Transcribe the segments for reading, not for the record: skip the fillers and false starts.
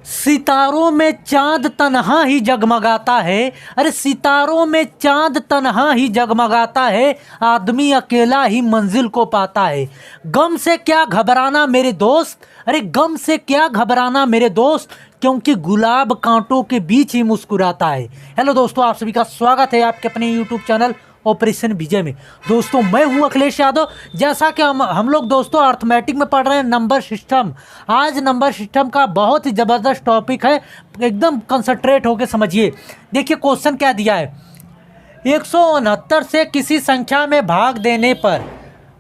सितारों में चांद तन्हा ही जगमगाता है। अरे सितारों में चांद तन्हा ही जगमगाता है, आदमी अकेला ही मंजिल को पाता है। गम से क्या घबराना मेरे दोस्त, अरे गम से क्या घबराना मेरे दोस्त, क्योंकि गुलाब कांटों के बीच ही मुस्कुराता है। हेलो दोस्तों, आप सभी का स्वागत है आपके अपने यूट्यूब चैनल ऑपरेशन विजय में। दोस्तों मैं हूं अखिलेश यादव। जैसा कि हम लोग दोस्तों अर्थमेटिक में पढ़ रहे हैं नंबर सिस्टम। आज नंबर सिस्टम का बहुत ही ज़बरदस्त टॉपिक है, एकदम कंसंट्रेट होकर समझिए। देखिए क्वेश्चन क्या दिया है। 169 से किसी संख्या में भाग देने पर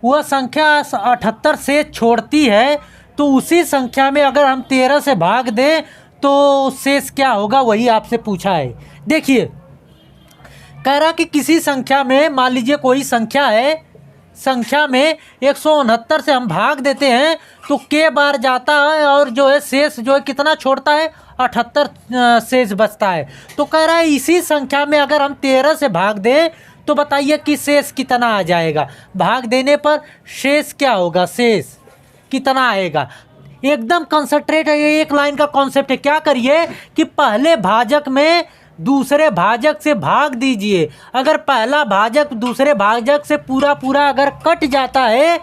वह संख्या 78 से छोड़ती है, तो उसी संख्या में अगर हम 13 से भाग दें तो शेष क्या होगा, वही आपसे पूछा है। देखिए कह रहा कि किसी संख्या में, मान लीजिए कोई संख्या है, संख्या में 169 से हम भाग देते हैं तो के बार जाता है और जो है शेष जो है कितना छोड़ता है, 78 शेष बचता है। तो कह रहा है इसी संख्या में अगर हम 13 से भाग दें तो बताइए कि शेष कितना आ जाएगा। भाग देने पर शेष क्या होगा, शेष कितना आएगा। एकदम कंसंट्रेट है, ये एक लाइन का कॉन्सेप्ट है। क्या करिए कि पहले भाजक में दूसरे भाजक से भाग दीजिए। अगर पहला भाजक दूसरे भाजक से पूरा अगर कट जाता है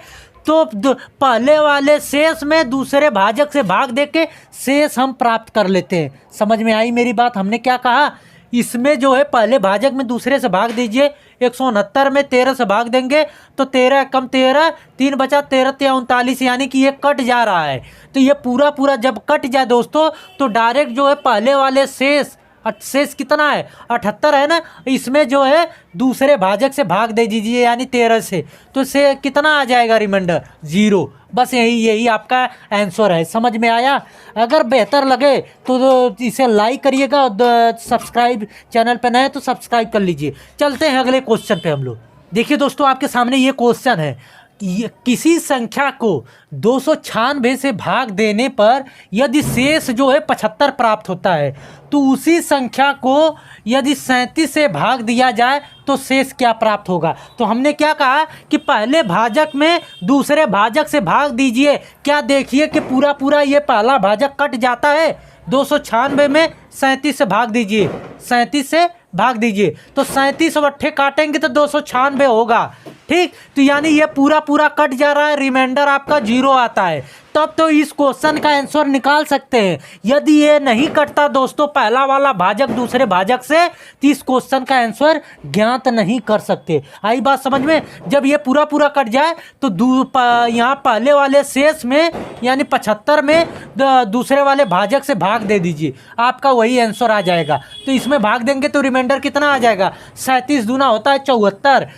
तो पहले वाले शेष में दूसरे भाजक से भाग देके शेष हम प्राप्त कर लेते हैं। समझ में आई मेरी बात। हमने क्या कहा, इसमें जो है पहले भाजक में दूसरे से भाग दीजिए। 169 में 13 से भाग देंगे तो 13 कम 13, 3 बचा, 13 या 39, यानी कि ये कट जा रहा है। तो ये पूरा जब कट जाए दोस्तों तो डायरेक्ट जो है पहले वाले शेष कितना है, 78 है ना, इसमें जो है दूसरे भाजक से भाग दे दीजिए यानी 13 से, तो से कितना आ जाएगा रिमाइंडर, 0। बस यही आपका आंसर है। समझ में आया। अगर बेहतर लगे तो इसे लाइक करिएगा और सब्सक्राइब, चैनल पे नए तो सब्सक्राइब कर लीजिए। चलते हैं अगले क्वेश्चन पे हम लोग। देखिए दोस्तों आपके सामने ये क्वेश्चन है। किसी संख्या को 296 से भाग देने पर यदि शेष जो है 75 प्राप्त होता है, तो उसी संख्या को यदि 37 से भाग दिया जाए तो शेष क्या प्राप्त होगा। तो हमने क्या कहा कि पहले भाजक में दूसरे भाजक से भाग दीजिए। क्या देखिए कि पूरा ये पहला भाजक कट जाता है। 296 में 37 से भाग दीजिए, 37 से भाग दीजिए तो 37 और 8 काटेंगे तो 296 होगा। ठीक, तो यानी ये पूरा कट जा रहा है, रिमाइंडर आपका 0 आता है। तब तो इस क्वेश्चन का आंसर निकाल सकते हैं। यदि ये नहीं कटता दोस्तों पहला वाला भाजक दूसरे भाजक से, तो इस क्वेश्चन का आंसर ज्ञात नहीं कर सकते। आई बात समझ में। जब ये पूरा कट जाए तो यहाँ पहले वाले शेष में यानी 75 में दूसरे वाले भाजक से भाग दे दीजिए, आपका वही आंसर आ जाएगा। तो इसमें भाग देंगे तो रिमाइंडर कितना आ जाएगा, 37 दूना होता है 74,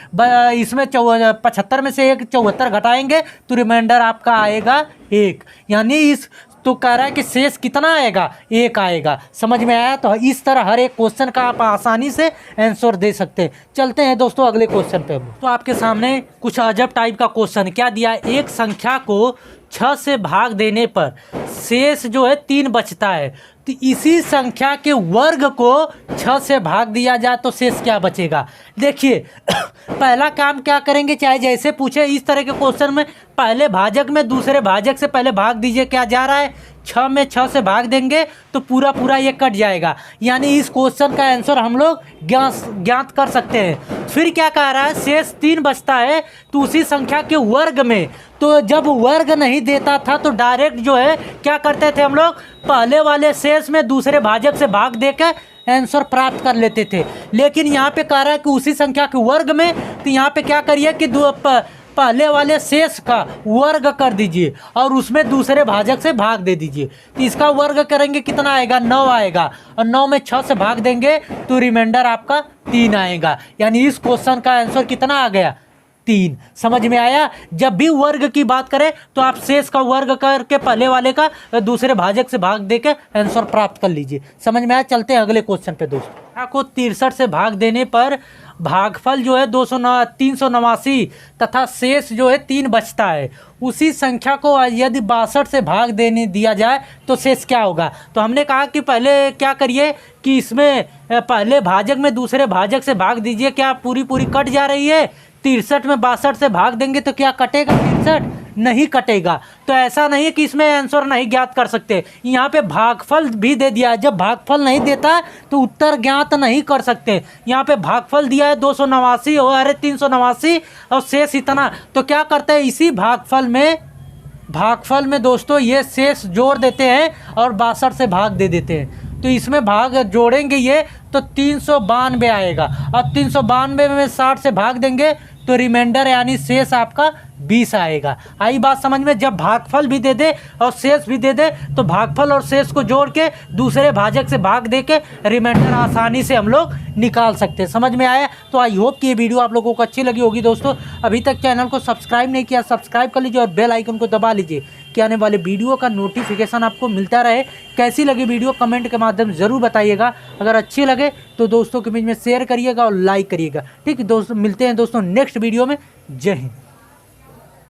इसमें 75 में से एक 74 घटाएंगे तो रिमाइंडर आपका आएगा 1। यानी इस तो कह रहा है कि शेष कितना आएगा, 1 आएगा। समझ में आया। तो इस तरह हर एक क्वेश्चन का आप आसानी से आंसर दे सकते हैं। चलते हैं दोस्तों अगले क्वेश्चन पे। तो आपके सामने कुछ अजब टाइप का क्वेश्चन क्या दिया है। एक संख्या को 6 से भाग देने पर शेष जो है 3 बचता है, तो इसी संख्या के वर्ग को 6 से भाग दिया जाए तो शेष क्या बचेगा। देखिए पहला काम क्या करेंगे, चाहे जैसे पूछे इस तरह के क्वेश्चन में पहले भाजक में दूसरे भाजक से पहले भाग दीजिए। क्या जा रहा है, 6 में 6 से भाग देंगे तो पूरा ये कट जाएगा। यानी इस क्वेश्चन का आंसर हम लोग ज्ञात कर सकते हैं। फिर क्या कह रहा है, शेष 3 बचता है तो उसी संख्या के वर्ग में। तो जब वर्ग नहीं देता था तो डायरेक्ट जो है क्या करते थे हम लोग, पहले वाले शेष में दूसरे भाजक से भाग देकर आंसर प्राप्त कर लेते थे। लेकिन यहाँ पे कह रहा है कि उसी संख्या के वर्ग में, तो यहाँ पे क्या करिए कि पहले वाले शेष का वर्ग कर दीजिए और उसमें दूसरे भाजक से भाग दे दीजिए। तो इसका वर्ग करेंगे कितना आएगा, 9 आएगा, और 9 में 6 से भाग देंगे तो रिमाइंडर आपका 3 आएगा। यानी इस क्वेश्चन का आंसर कितना आ गया, 3। समझ में आया। जब भी वर्ग की बात करें तो आप शेष का वर्ग करके पहले वाले का दूसरे भाजक से भाग देके आंसर प्राप्त कर लीजिए। समझ में आया। चलते हैं अगले क्वेश्चन पे दोस्तों। को 63 से भाग देने पर भागफल जो है 389 तथा शेष जो है 3 बचता है। उसी संख्या को यदि 62 से भाग देने दिया जाए तो शेष क्या होगा। तो हमने कहा कि पहले क्या करिए कि इसमें पहले भाजक में दूसरे भाजक से भाग दीजिए। क्या पूरी कट जा रही है, 63 में 62 से भाग देंगे तो क्या कटेगा 63? नहीं कटेगा। तो ऐसा नहीं है कि इसमें आंसर नहीं ज्ञात कर सकते, यहाँ पे भागफल भी दे दिया है। जब भागफल नहीं देता तो उत्तर ज्ञात नहीं कर सकते। यहाँ पे भागफल दिया है 289 और अरे 389 और शेष इतना, तो क्या करते हैं इसी भागफल में दोस्तों ये शेष जोड़ देते हैं और 62 से भाग दे देते हैं। तो इसमें भाग जोड़ेंगे ये तो 392 आएगा, और 392 में 60 से भाग देंगे तो रिमाइंडर यानी शेष आपका 20 आएगा। आई बात समझ में? जब भागफल भी दे दे और शेष भी दे दे तो भागफल और शेष को जोड़ के दूसरे भाजक से भाग दे के रिमाइंडर आसानी से हम लोग निकाल सकते हैं। समझ में आया? तो आई होप कि ये वीडियो आप लोगों को अच्छी लगी होगी। दोस्तों अभी तक चैनल को सब्सक्राइब नहीं किया, सब्सक्राइब कर लीजिए और बेल आइकन को दबा लीजिए कि आने वाले वीडियो का नोटिफिकेशन आपको मिलता रहे। कैसी लगी वीडियो कमेंट के माध्यम से ज़रूर बताइएगा। अगर अच्छी लगे तो दोस्तों के बीच में शेयर करिएगा और लाइक करिएगा। ठीक है दोस्तों, मिलते हैं दोस्तों नेक्स्ट वीडियो में। जय हिंद।